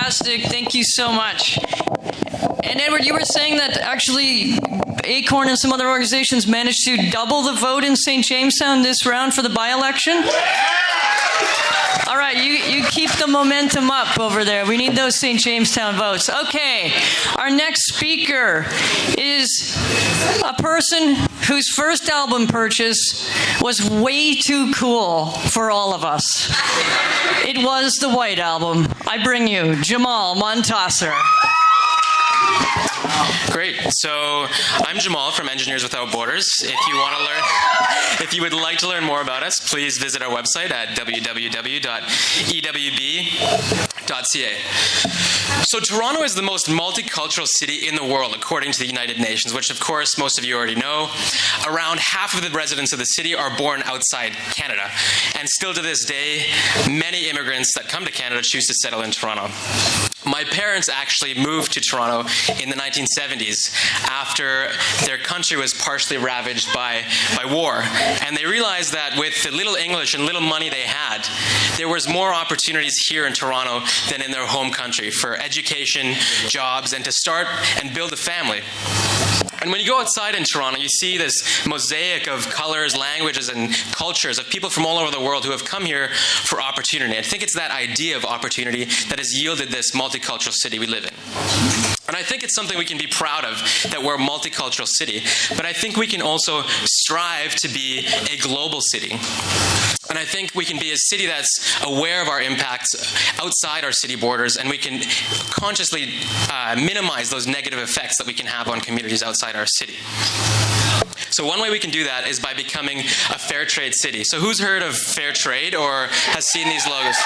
Fantastic. Thank you so much. And Edward, you were saying that actually Acorn and some other organizations managed to double the vote in St. Jamestown this round for the by-election? All right, you keep the momentum up over there. We need those St. Jamestown votes. Okay, our next speaker is a person whose first album purchase was way too cool for all of us. It was the White Album. I bring you Jamaal Montasse. Great. So I'm Jamaal from Engineers Without Borders. If you would like to learn more about us, please visit our website at www.ewb.ca. So Toronto is the most multicultural city in the world, according to the United Nations, which of course most of you already know. Around half of the residents of the city are born outside Canada. And still to this day, many immigrants that come to Canada choose to settle in Toronto. My parents actually moved to Toronto in the 1970s after their country was partially ravaged by war. And they realized that with the little English and little money they had, there was more opportunities here in Toronto than in their home country for education, jobs, and to start and build a family. And when you go outside in Toronto, you see this mosaic of colors, languages, and cultures of people from all over the world who have come here for opportunity. I think it's that idea of opportunity that has yielded this multicultural city we live in. And I think it's something we can be proud of, that we're a multicultural city. But I think we can also strive to be a global city. And I think we can be a city that's aware of our impacts outside our city borders, and we can consciously minimize those negative effects that we can have on communities outside our city. So one way we can do that is by becoming a fair trade city. So who's heard of fair trade or has seen these logos?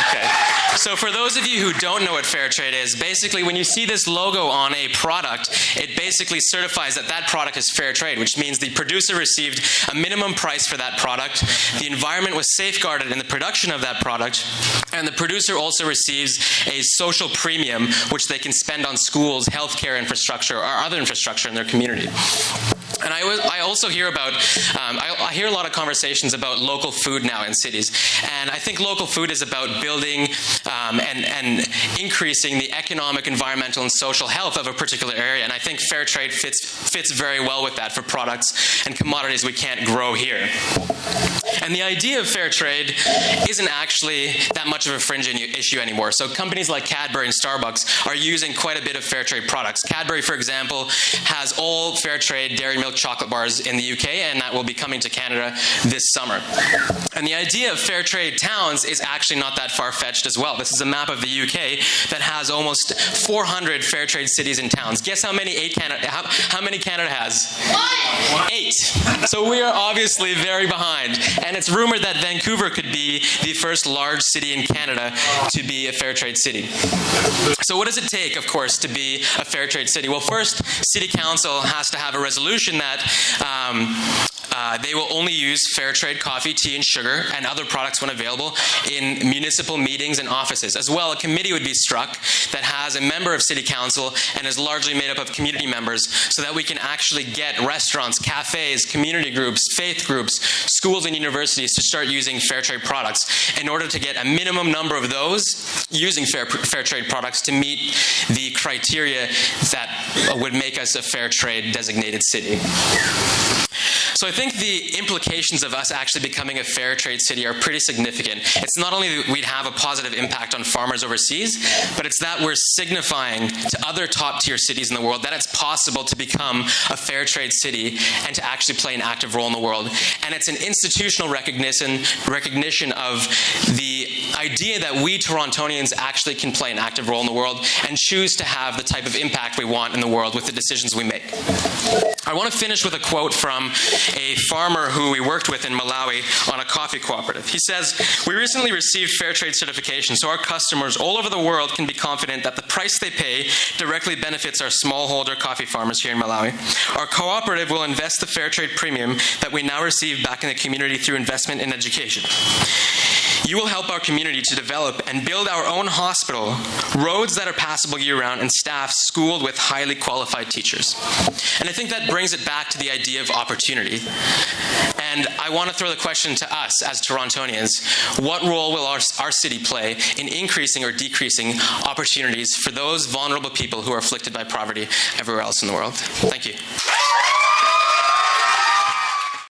Okay. So for those of you who don't know what fair trade is, basically when you see this logo on a product, it basically certifies that that product is fair trade, which means the producer received a minimum price for that product, the environment was safeguarded in the production of that product, and the producer also receives a social premium which they can spend on schools, healthcare infrastructure, or other infrastructure in their community. And I also hear about, I hear a lot of conversations about local food now in cities. And I think local food is about building and increasing the economic, environmental, and social health of a particular area. And I think fair trade fits very well with that for products and commodities we can't grow here. And the idea of fair trade isn't actually that much of a fringe issue anymore. So companies like Cadbury and Starbucks are using quite a bit of fair trade products. Cadbury, for example, has all fair trade dairy milk chocolate bars in the UK, and that will be coming to Canada this summer. And the idea of fair trade towns is actually not that far-fetched as well. This is a map of the UK that has almost 400 fair trade cities and towns. Guess how many how many Canada has? 8. So we are obviously very behind. And it's rumored that Vancouver could be the first large city in Canada to be a fair trade city. So what does it take, of course, to be a fair trade city? Well, first, City Council has to have a resolution that they will only use fair trade coffee, tea, and sugar, and other products when available in municipal meetings and offices. As well, a committee would be struck that has a member of City Council and is largely made up of community members so that we can actually get restaurants, cafes, community groups, faith groups, schools, and universities to start using fair trade products in order to get a minimum number of those using fair trade products to meet the criteria that would make us a fair trade designated city. So I think the implications of us actually becoming a fair trade city are pretty significant. It's not only that we'd have a positive impact on farmers overseas, but it's that we're signifying to other top-tier cities in the world that it's possible to become a fair trade city and to actually play an active role in the world. And it's an institutional recognition of the idea that we Torontonians actually can play an active role in the world and choose to have the type of impact we want in the world with the decisions we make. I want to finish with a quote from a farmer who we worked with in Malawi on a coffee cooperative. He says, "We recently received fair trade certification, so our customers all over the world can be confident that the price they pay directly benefits our smallholder coffee farmers here in Malawi. Our cooperative will invest the fair trade premium that we now receive back in the community through investment in education." You will help our community to develop and build our own hospital, roads that are passable year-round, and staff schooled with highly qualified teachers. And I think that brings it back to the idea of opportunity. And I want to throw the question to us as Torontonians: what role will our city play in increasing or decreasing opportunities for those vulnerable people who are afflicted by poverty everywhere else in the world? Thank you.